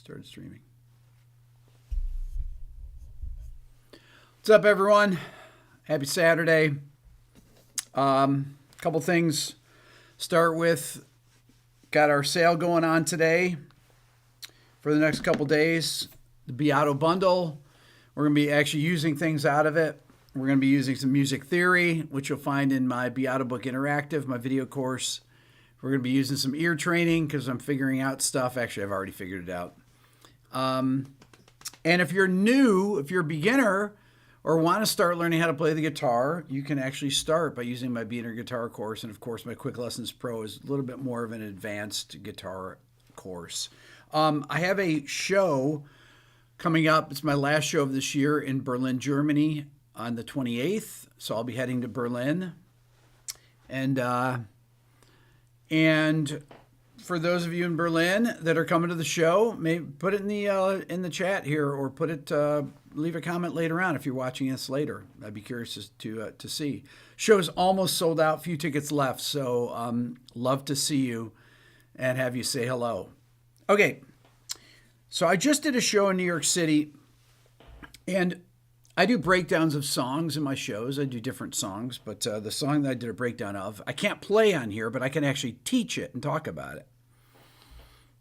Started streaming. What's up, everyone? Happy Saturday. Couple things. Start with, got our sale going on today for the next couple days. The Beato bundle. We're going to be actually using things out of it. We're going to be using some music theory, which you'll find in my Beato Book Interactive, my video course. We're going to be using some ear training because I'm figuring out stuff. Actually, I've already figured it out. And if you're new, if you're a beginner or want to start learning how to play the guitar, you can actually start by using my beginner guitar course. And of course, my Quick Lessons Pro is a little bit more of an advanced guitar course. I have a show coming up. It's my last show of this year in Berlin, Germany on the 28th. So I'll be heading to Berlin. And for those of you in Berlin that are coming to the show, maybe put it in the chat here, or put it leave a comment later on if you're watching this later. I'd be curious to see. Show's almost sold out, few tickets left, so love to see you and have you say hello. Okay, so I just did a show in New York City, and I do breakdowns of songs in my shows. I do different songs, but the song that I did a breakdown of, I can't play on here, but I can actually teach it and talk about it.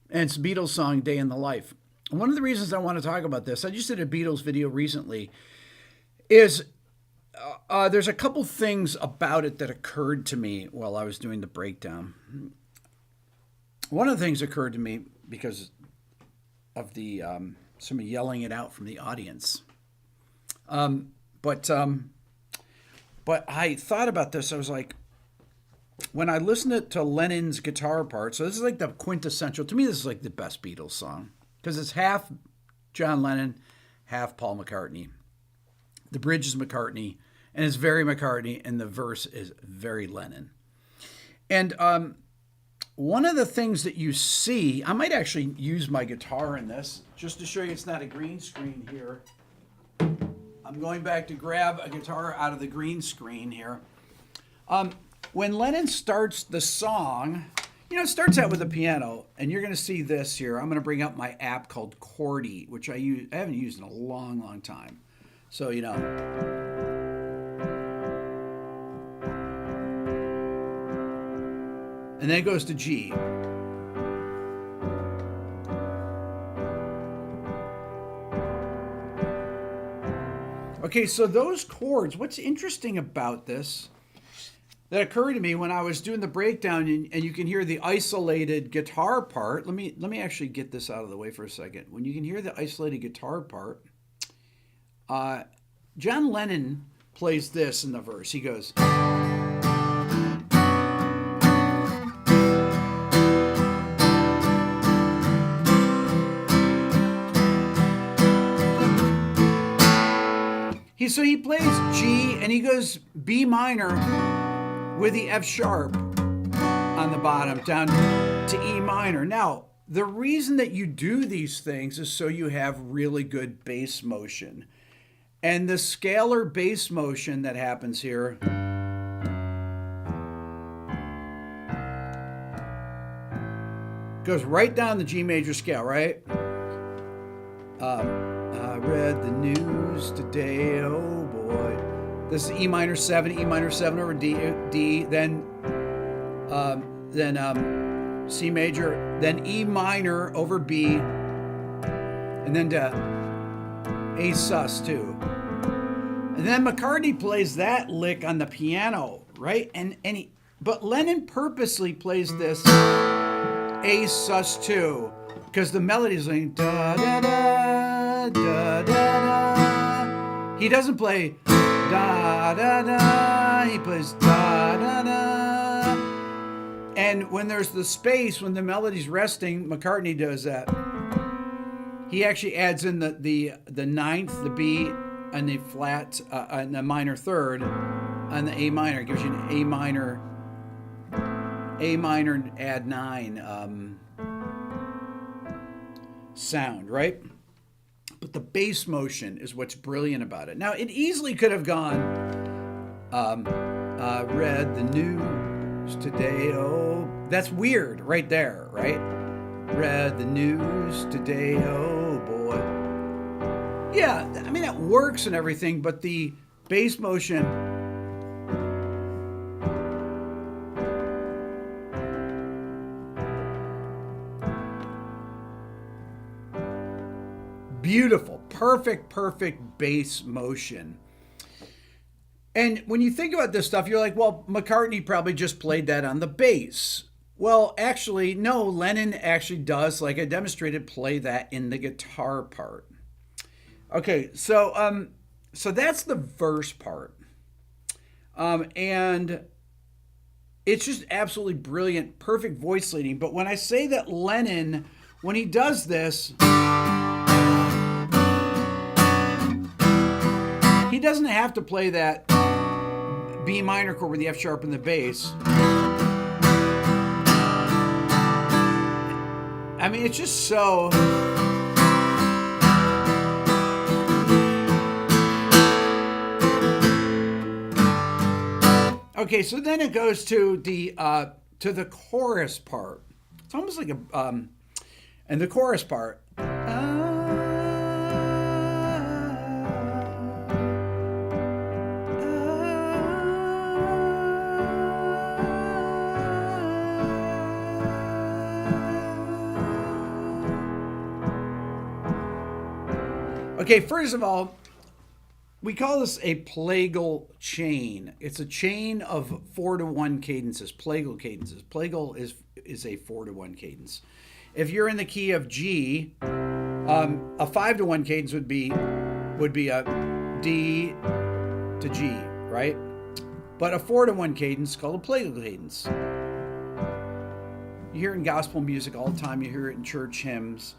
And it's a Beatles song, Day in the Life. And one of the reasons I want to talk about this, I just did a Beatles video recently, is there's a couple things about it that occurred to me while I was doing the breakdown. One of the things occurred to me because of the somebody yelling it out from the audience. But I thought about this. I was like, when I listened to Lennon's guitar part, so this is like the quintessential, to me, this is like the best Beatles song because it's half John Lennon, half Paul McCartney. The bridge is McCartney and it's very McCartney and the verse is very Lennon. And, one of the things that you see, I might actually use my guitar in this just to show you it's not a green screen here. I'm going back to grab a guitar out of the green screen here. When Lennon starts the song, it starts out with a piano, and you're going to see this here. I'm going to bring up my app called Chordy, which I haven't used in a long, long time. So, and then it goes to G. Okay, so those chords, what's interesting about this that occurred to me when I was doing the breakdown, and you can hear the isolated guitar part. Let me actually get this out of the way for a second. When you can hear the isolated guitar part, John Lennon plays this in the verse. He goes... So he plays G and he goes B minor with the F sharp on the bottom down to E minor. Now, the reason that you do these things is so you have really good bass motion. And the scalar bass motion that happens here goes right down the G major scale, right? I read the news today, oh boy. This is E minor 7 over D, then C major, then E minor over B, and then to A sus too. And then McCartney plays that lick on the piano, right? But Lennon purposely plays this A sus 2 because the melody is like da da da da da da. He doesn't play da da da. He plays da da da. And when there's the space, when the melody's resting, McCartney does that. He actually adds in the ninth, the B, and the flat, and the minor third, on the A minor. It gives you an A minor add 9 sound, right? But the bass motion is what's brilliant about it. Now, it easily could have gone, read the news today. Oh, that's weird right there, right? read the news today, oh boy. Yeah, I mean, it works and everything, but the bass motion, beautiful, perfect bass motion. And when you think about this stuff, you're like, well, McCartney probably just played that on the bass. Well, actually, no, Lennon actually does, like I demonstrated, play that in the guitar part. Okay, so that's the verse part. And it's just absolutely brilliant, perfect voice leading. But when I say that Lennon, when he does this, he doesn't have to play that B minor chord with the F sharp and the bass. I mean, it's just so... Okay, so then it goes to the chorus part. It's almost like a... and the chorus part... Okay, first of all, we call this a plagal chain. It's a chain of 4-to-1 cadences, plagal cadences. Plagal is a 4-to-1 cadence. If you're in the key of G, a 5-to-1 cadence would be a D to G, right? But a 4-to-1 cadence is called a plagal cadence. You hear it in gospel music all the time. You hear it in church hymns.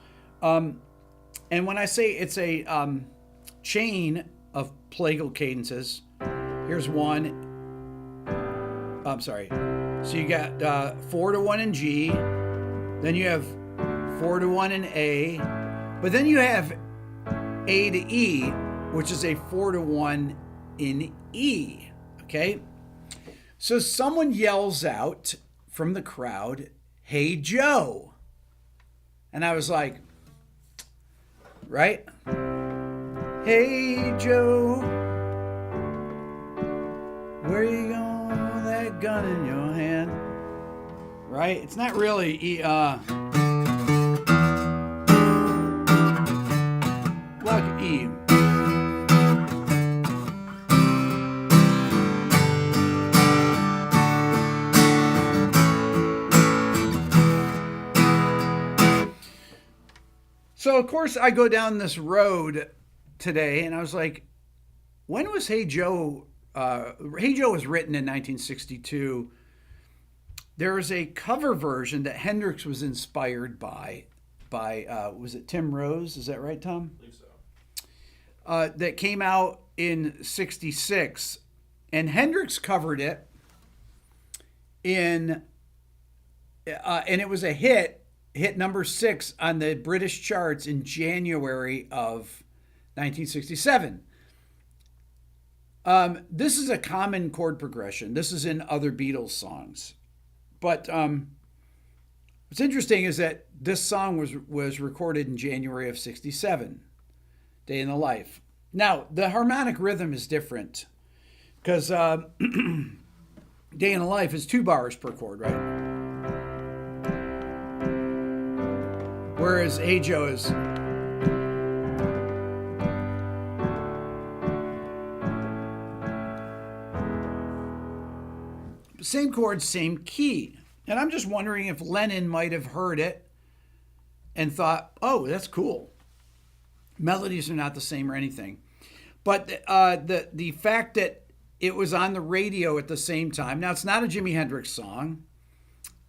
And when I say it's a chain of plagal cadences, here's one. I'm sorry. So you got 4-to-1 in G, then you have 4-to-1 in A, but then you have A to E, which is a 4-to-1 in E. Okay? So someone yells out from the crowd, "Hey Joe." And I was like, right? Hey Joe, where you going with that gun in your hand? Right? It's not really like E. So, of course, I go down this road today, and I was like, when was Hey Joe? Hey Joe was written in 1962. There was a cover version that Hendrix was inspired by was it Tim Rose? Is that right, Tom? I believe so. That came out in 66. And Hendrix covered it and it was a hit number 6 on the British charts in January of 1967. This is a common chord progression. This is in other Beatles songs. But what's interesting is that this song was recorded in January of 67, Day in the Life. Now, the harmonic rhythm is different because Day in the Life is 2 bars per chord, right? Whereas Hey Joe is... same chord, same key. And I'm just wondering if Lennon might have heard it and thought, oh, that's cool. Melodies are not the same or anything. But the fact that it was on the radio at the same time. Now, it's not a Jimi Hendrix song,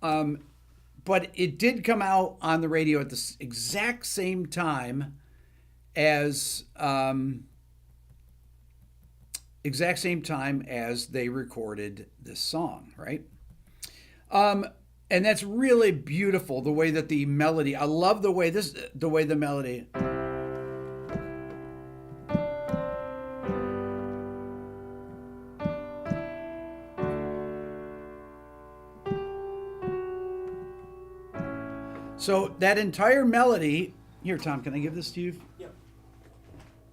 but it did come out on the radio at the exact same time as they recorded this song, right? And that's really beautiful, the way that the melody, I love the way the melody. So that entire melody, here, Tom, can I give this to you? Yep.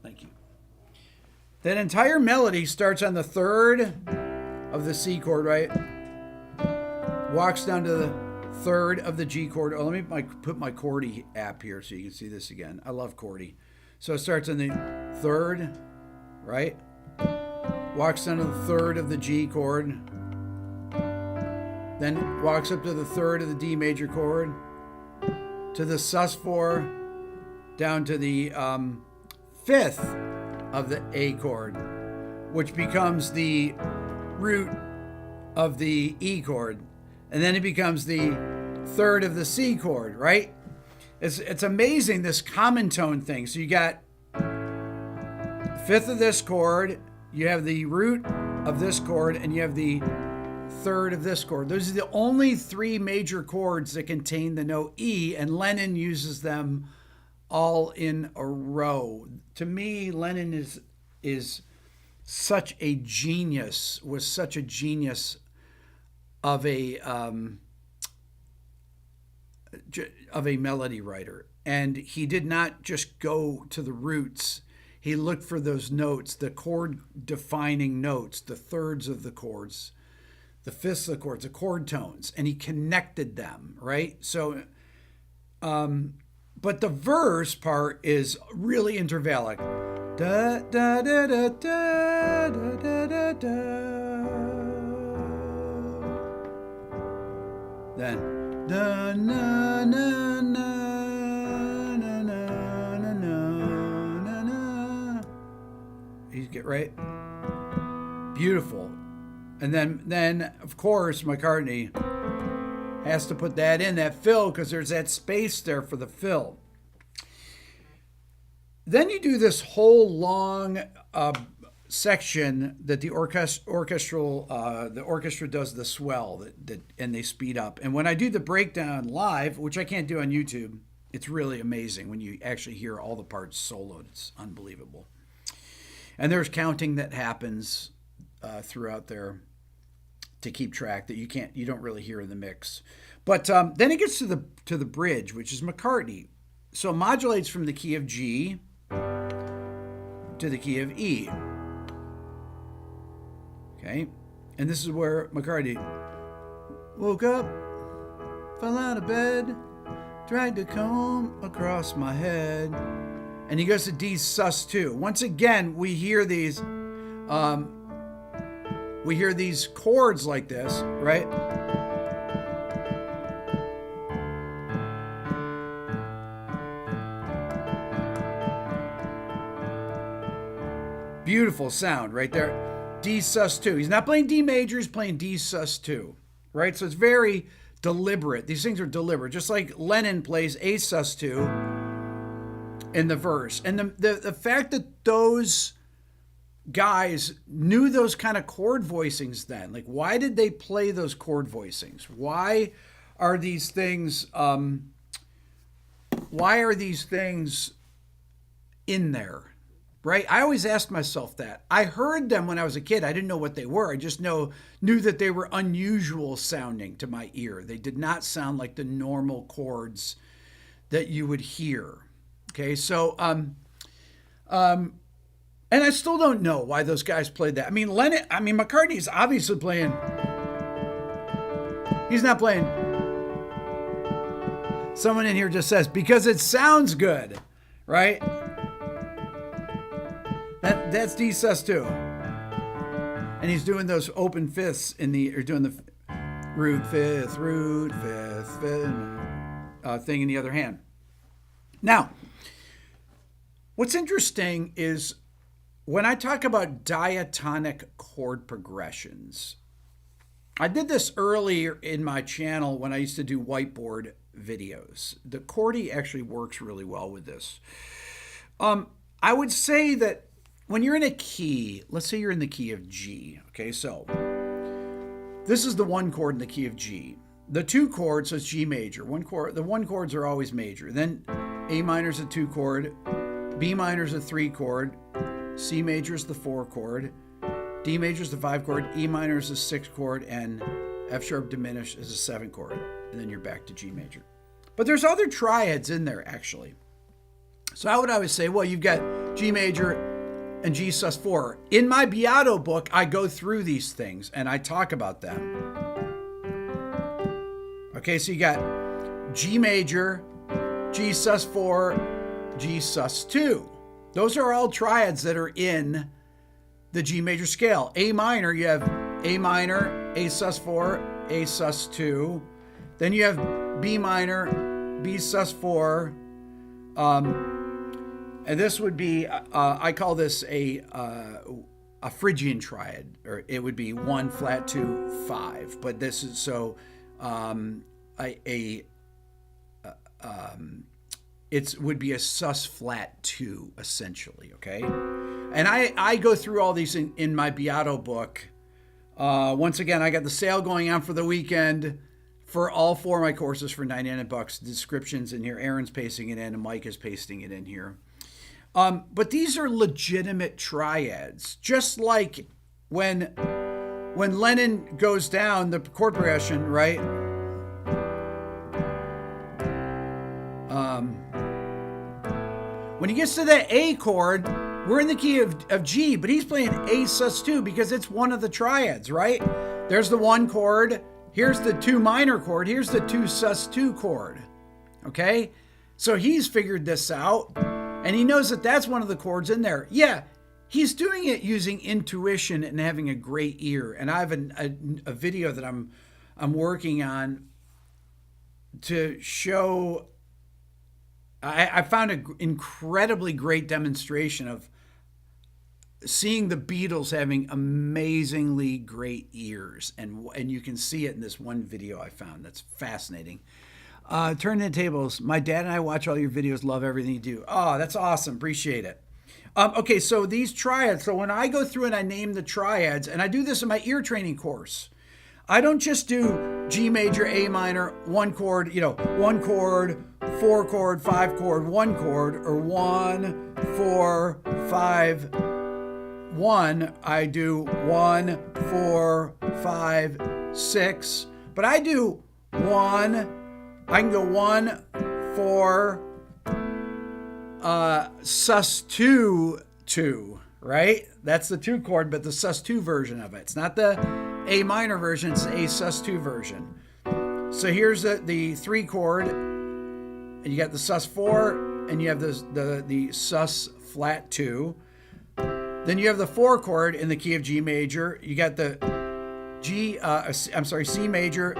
Thank you. That entire melody starts on the third of the C chord, right? Walks down to the third of the G chord. Oh, let me put my chordy app here so you can see this again. I love chordy. So it starts on the third, right? Walks down to the third of the G chord. Then walks up to the third of the D major chord. To the sus4, down to the fifth of the A chord, which becomes the root of the E chord. And then it becomes the third of the C chord, right? It's amazing, this common tone thing. So you got fifth of this chord, you have the root of this chord, and you have the third of this chord. Those are the only three major chords that contain the note E, and Lennon uses them all in a row. To me, Lennon is such a genius, was such a genius of a melody writer. And he did not just go to the roots. He looked for those notes, the chord defining notes, the thirds of the chords, the fifths of the chords, the chord tones, and he connected them, right? So, but the verse part is really intervallic. Da da da da da da da da da. Then da na na na na na na na na. You get right? Beautiful. And then of course McCartney has to put that in, that fill, because there's that space there for the fill. Then you do this whole long section that the orchestra does the swell and they speed up. And when I do the breakdown live, which I can't do on YouTube, it's really amazing when you actually hear all the parts soloed. It's unbelievable. And there's counting that happens throughout there to keep track that you don't really hear in the mix. But then it gets to the bridge, which is McCartney. So it modulates from the key of G to the key of E. Okay? And this is where McCartney woke up, fell out of bed, dragged a comb across my head. And he goes to D sus2. Once again, we hear these chords like this, right? Beautiful sound right there. D sus2. He's not playing D major, he's playing D sus2, right? So it's very deliberate. These things are deliberate, just like Lennon plays A sus2 in the verse. And the fact that those guys knew those kind of chord voicings then, like, why did they play those chord voicings? Why are these things in there? Right? I always asked myself that. I heard them when I was a kid. I didn't know what they were. I just knew that they were unusual sounding to my ear. They did not sound like the normal chords that you would hear. Okay, so and I still don't know why those guys played that. McCartney's obviously playing. He's not playing. Someone in here just says, because it sounds good, right? That's D sus2. And he's doing those open fifths doing the root, fifth, thing in the other hand. Now, what's interesting is when I talk about diatonic chord progressions, I did this earlier in my channel when I used to do whiteboard videos. The chordy actually works really well with this. I would say that when you're in a key, let's say you're in the key of G, okay, so this is the one chord in the key of G. The two chords, so it's G major. The one chords are always major. Then A minor is a 2 chord, B minor is a 3 chord, C major is the 4 chord, D major is the 5 chord, E minor is the 6 chord, and F sharp diminished is a 7 chord. And then you're back to G major. But there's other triads in there, actually. So I would always say, well, you've got G major and G sus4. In my Beato book, I go through these things and I talk about them. Okay, so you got G major, G sus4, G sus2. Those are all triads that are in the G major scale. A minor, you have A minor, A sus4, A sus2. Then you have B minor, B sus4. And this would be, I call this a Phrygian triad, or it would be 1 flat 2 5. But this is so it would be a sus flat 2 essentially. Okay, and I go through all these in my Beato book. Once again, I got the sale going on for the weekend for all 4 of my courses for $99. Descriptions in here. Aaron's pasting it in, and Mike is pasting it in here. But these are legitimate triads, just like when Lennon goes down the chord progression, right? When he gets to that A chord, we're in the key of G, but he's playing A sus2 because it's one of the triads, right? There's the 1 chord. Here's the 2 minor chord. Here's the 2 sus2 chord. Okay? So he's figured this out, and he knows that that's one of the chords in there. Yeah, he's doing it using intuition and having a great ear. And I have a video that I'm working on to show. I found an incredibly great demonstration of seeing the Beatles having amazingly great ears. And you can see it in this one video I found. That's fascinating. Turn the tables. My dad and I watch all your videos. Love everything you do. Oh, that's awesome. Appreciate it. Okay, so these triads. So when I go through and I name the triads, and I do this in my ear training course, I don't just do G major, A minor, 1 chord, 1 chord, 4 chord, 5 chord, 1 chord, or 1, 4, 5, 1. I do 1, 4, 5, 6. But I do 1. I can go 1, 4, sus2, 2, right? That's the 2 chord, but the sus2 version of it. It's not the A minor version, it's the A sus2 version. So here's the 3 chord, and you got the sus4, and you have the sus flat 2. Then you have the 4 chord in the key of G major. You got the C major.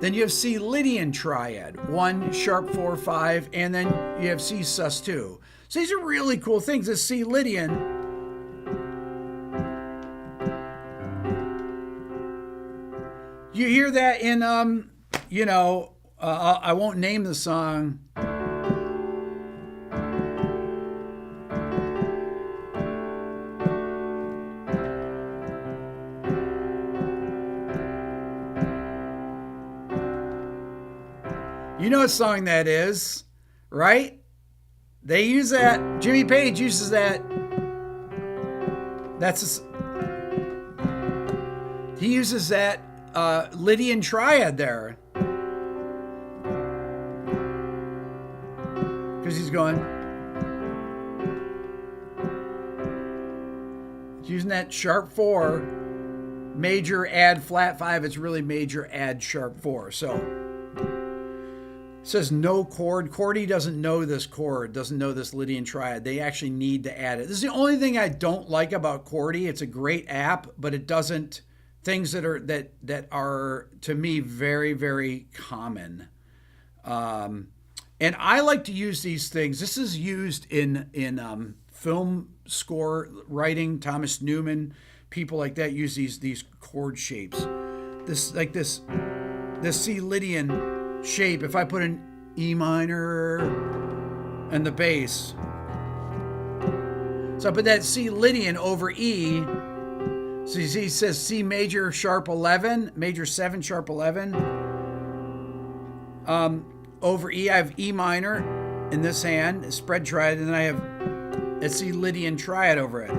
Then you have C Lydian triad, 1 sharp 4 5, and then you have C sus2. So these are really cool things. This C Lydian, you hear that in I won't name the song. You know what song that is, right? They use that. Jimmy Page uses that. He uses that Lydian triad there. Because he's going. He's using that sharp 4, major add flat 5. It's really major add sharp 4. So. It says no chord. Chordy doesn't know this chord, doesn't know this Lydian triad. They actually need to add it. This is the only thing I don't like about Chordy. It's a great app, but it doesn't things that are to me very, very common. And I like to use these things. This is used in film score writing. Thomas Newman, people like that use these chord shapes. This C Lydian shape, if I put an E minor and the bass, so I put that C Lydian over E, so you see it says C major sharp 11, major 7 sharp 11, over E I have E minor in this hand, spread triad, and then I have a C Lydian triad over it.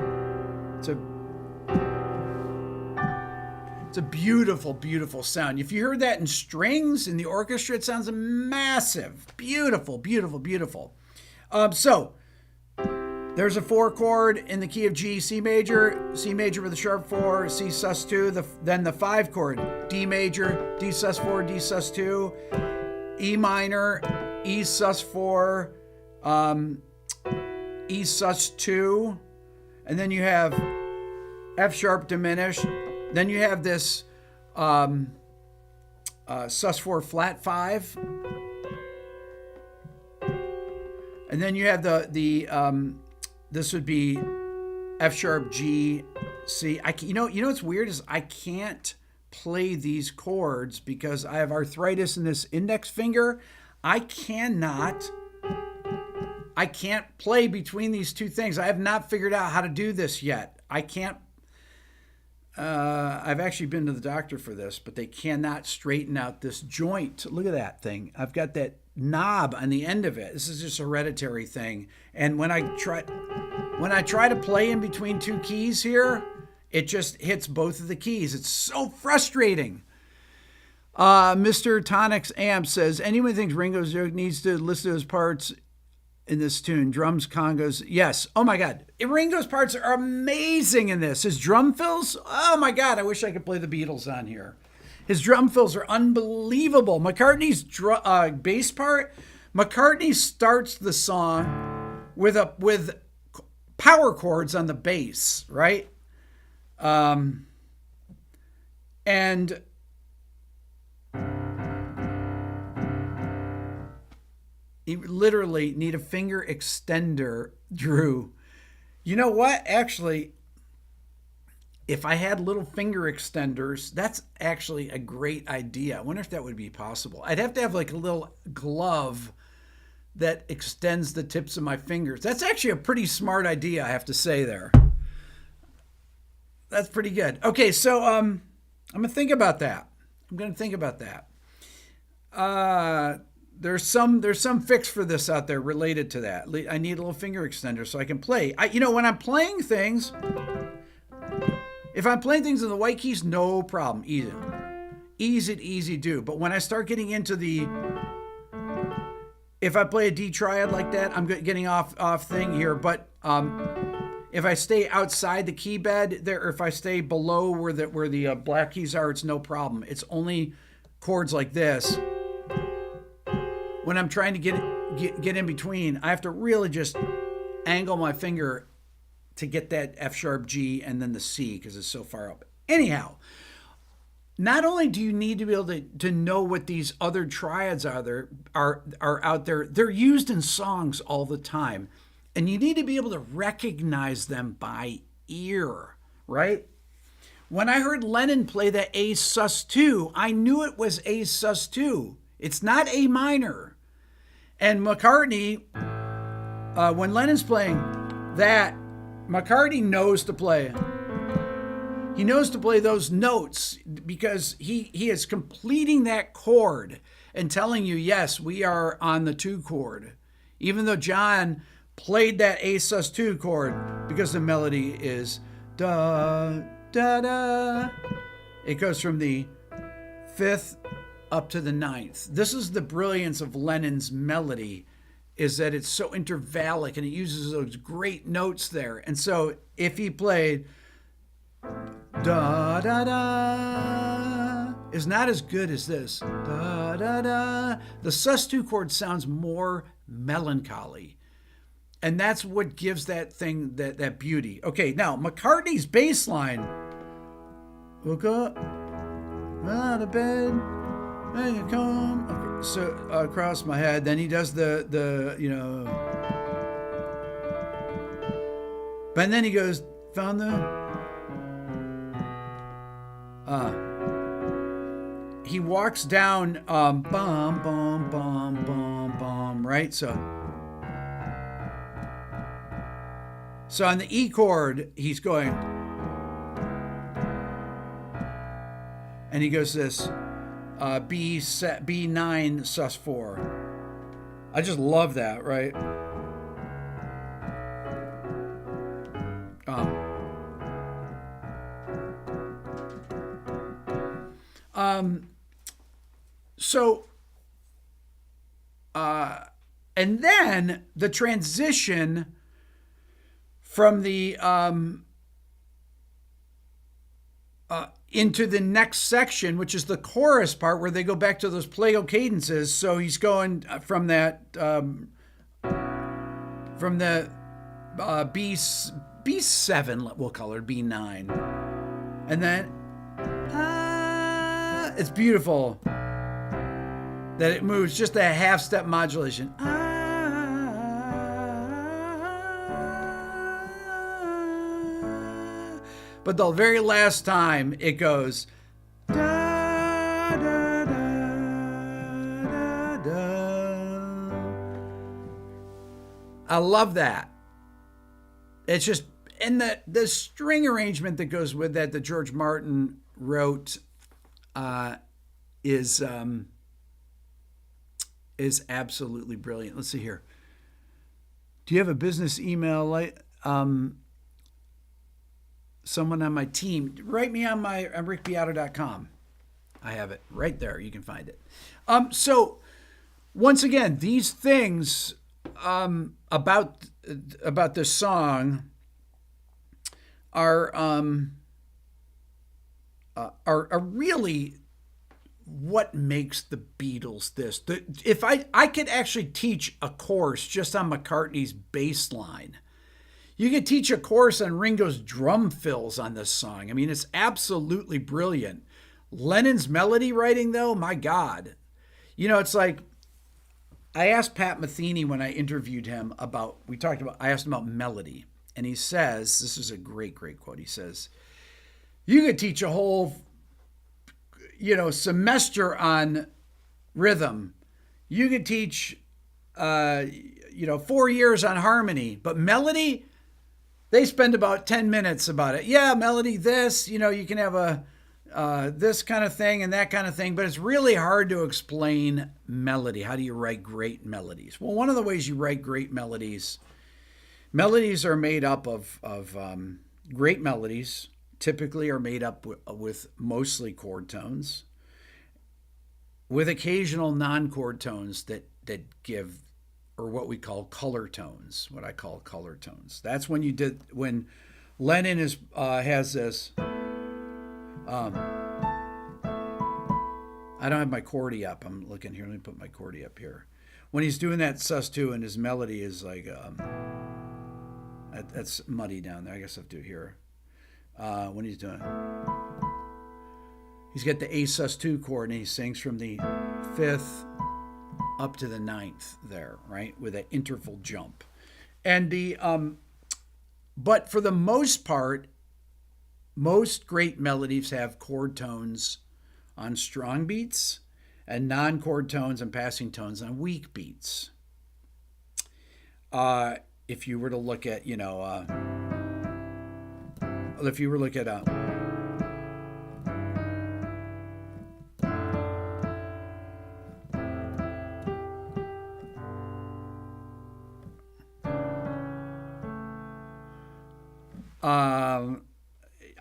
So It's a beautiful, beautiful sound. If you heard that in strings in the orchestra, it sounds massive. Beautiful, beautiful, beautiful. So there's a 4 chord in the key of G, C major with a sharp 4, C sus2, then the 5 chord, D major, D sus4, D sus2, E minor, E sus4, E sus2, and then you have F sharp diminished. Then you have this sus4 flat 5. And then you have the this would be F sharp G C. You know what's weird is I can't play these chords because I have arthritis in this index finger. I can't play between these two things. I have not figured out how to do this yet. I can't. I've actually been to the doctor for this, but they cannot straighten out this joint. Look at that thing. I've got that knob on the end of it. This is just a hereditary thing. And when I try to play in between two keys here, it just hits both of the keys. It's so frustrating. Mr. Tonix Amp says, anyone thinks Ringo's joke needs to list those parts in this tune, drums, congos. Yes. Oh my God. Ringo's parts are amazing in this. His drum fills. Oh my God. I wish I could play the Beatles on here. His drum fills are unbelievable. McCartney's bass part. McCartney starts the song with power chords on the bass, right? And you literally need a finger extender, Drew. You know what? Actually, if I had little finger extenders, that's actually a great idea. I wonder if that would be possible. I'd have to have like a little glove that extends the tips of my fingers. That's actually a pretty smart idea, I have to say there. That's pretty good. Okay, so I'm going to think about that. There's some fix for this out there related to that. I need a little finger extender so I can play. When I'm playing things, if I'm playing things in the white keys, no problem. Easy do. But when I start getting into if I play a D triad like that, I'm getting off thing here. But if I stay outside the key bed there, or if I stay below where the black keys are, it's no problem. It's only chords like this. When I'm trying to get in between, I have to really just angle my finger to get that F sharp G and then the C because it's so far up. Anyhow, not only do you need to be able to know what these other triads are out there, they're used in songs all the time. And you need to be able to recognize them by ear, right? When I heard Lennon play that A sus2, I knew it was A sus2. It's not A minor. And McCartney, when Lennon's playing that, McCartney knows to play. He knows to play those notes because he is completing that chord and telling you, yes, we are on the 2 chord. Even though John played that A sus2 chord because the melody is da, da, da. It goes from the 5th up to the 9th. This is the brilliance of Lennon's melody, is that it's so intervallic and it uses those great notes there. And so if he played da da da, is not as good as this da da da. The sus2 chord sounds more melancholy, and that's what gives that thing that beauty. Okay, now McCartney's bass line. Woke up out of bed. And you come across my head. Then he does the but then he goes, found he walks down bum bum bum bum bum, right? So on the E chord, he's going, and he goes this B9 sus4. I just love that, right? So, and then the transition from the into the next section, which is the chorus part, where they go back to those plagal cadences. So he's going from that from the B7, we'll call it B9, and then it's beautiful that it moves just a half step modulation. But the very last time it goes da, da, da, da, da. I love that. It's just, and the string arrangement that goes with that George Martin wrote is absolutely brilliant. Let's see here. Do you have a business email? Someone on my team, write me on my rickbeato.com. I have it right there. You can find it. So once again, these things about this song are really what makes the Beatles this. If I could actually teach a course just on McCartney's bass line, you could teach a course on Ringo's drum fills on this song. I mean, it's absolutely brilliant. Lennon's melody writing, though, my God. You know, it's like, I asked Pat Metheny when I interviewed him I asked him about melody. And he says, this is a great, great quote. He says, you could teach a whole, semester on rhythm. You could teach, 4 years on harmony. But melody, they spend about 10 minutes about it. Yeah, melody, this, you can have this kind of thing and that kind of thing, but it's really hard to explain melody. How do you write great melodies? Well, one of the ways you write great melodies are made up of great melodies, typically are made up with mostly chord tones, with occasional non-chord tones that give, or what we call color tones, what I call color tones. That's when Lennon has this, I don't have my chordy up. I'm looking here. Let me put my chordy up here. When he's doing that sus2 and his melody is like, that's muddy down there. I guess I'll do it here. When he's doing, he's got the A sus2 chord and he sings from the 5th up to the 9th there, right? With an interval jump. And but for the most part, most great melodies have chord tones on strong beats and non-chord tones and passing tones on weak beats. If you were to look at,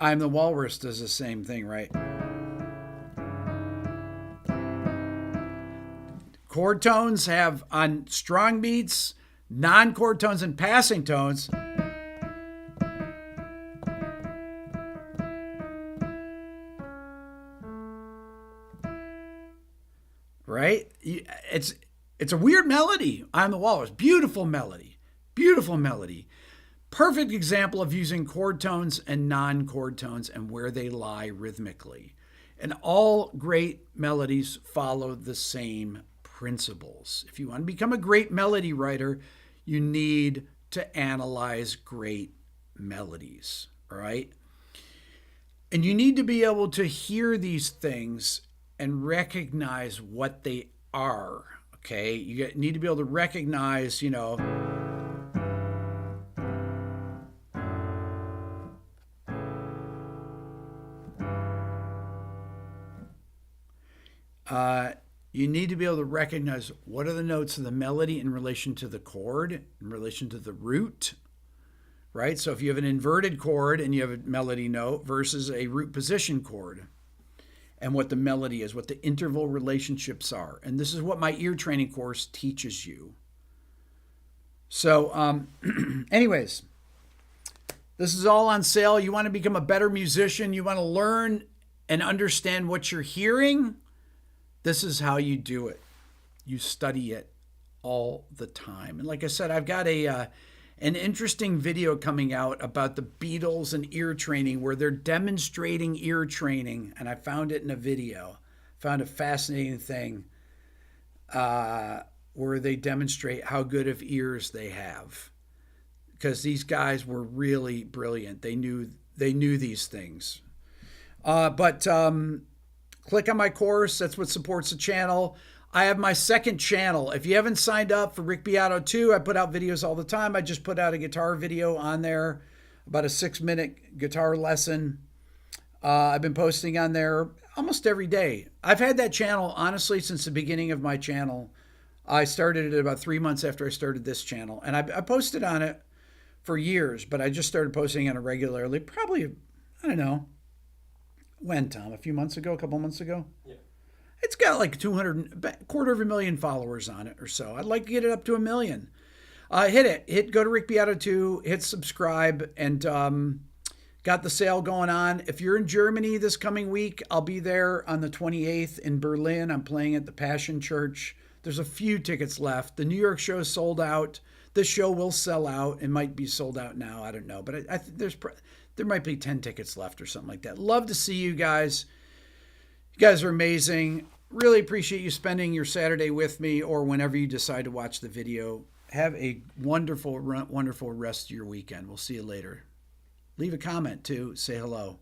I'm the Walrus does the same thing, right? Chord tones have on strong beats, non-chord tones and passing tones. Right? It's a weird melody. I'm the Walrus. Beautiful melody. Beautiful melody. Perfect example of using chord tones and non-chord tones and where they lie rhythmically. And all great melodies follow the same principles. If you want to become a great melody writer, you need to analyze great melodies, all right? And you need to be able to hear these things and recognize what they are, okay? You need to be able to recognize, you need to be able to recognize what are the notes of the melody in relation to the chord, in relation to the root, right? So if you have an inverted chord and you have a melody note versus a root position chord. and what the melody is, what the interval relationships are. And this is what my ear training course teaches you. So anyways, this is all on sale. You want to become a better musician, you want to learn and understand what you're hearing, this is how you do it. You study it all the time. And like I said, I've got an interesting video coming out about the Beatles and ear training, where they're demonstrating ear training, and I found it in a video. Found a fascinating thing where they demonstrate how good of ears they have, because these guys were really brilliant. They knew these things. But click on my course. That's what supports the channel. I have my second channel. If you haven't signed up for Rick Beato 2, I put out videos all the time. I just put out a guitar video on there, about a 6-minute guitar lesson. I've been posting on there almost every day. I've had that channel, honestly, since the beginning of my channel. I started it about 3 months after I started this channel. And I posted on it for years, but I just started posting on it regularly. Probably, I don't know, when, Tom? A few months ago? A couple months ago? Yeah. It's got like 250,000 followers on it or so. I'd like to get it up to 1 million. Go to Rick Beato 2, hit subscribe, and got the sale going on. If you're in Germany this coming week, I'll be there on the 28th in Berlin. I'm playing at the Passionskirche. There's a few tickets left. The New York show is sold out. This show will sell out. It might be sold out now. I don't know. But there might be 10 tickets left or something like that. Love to see you guys. You guys are amazing. Really appreciate you spending your Saturday with me, or whenever you decide to watch the video. Have a wonderful, wonderful rest of your weekend. We'll see you later. Leave a comment too. Say hello.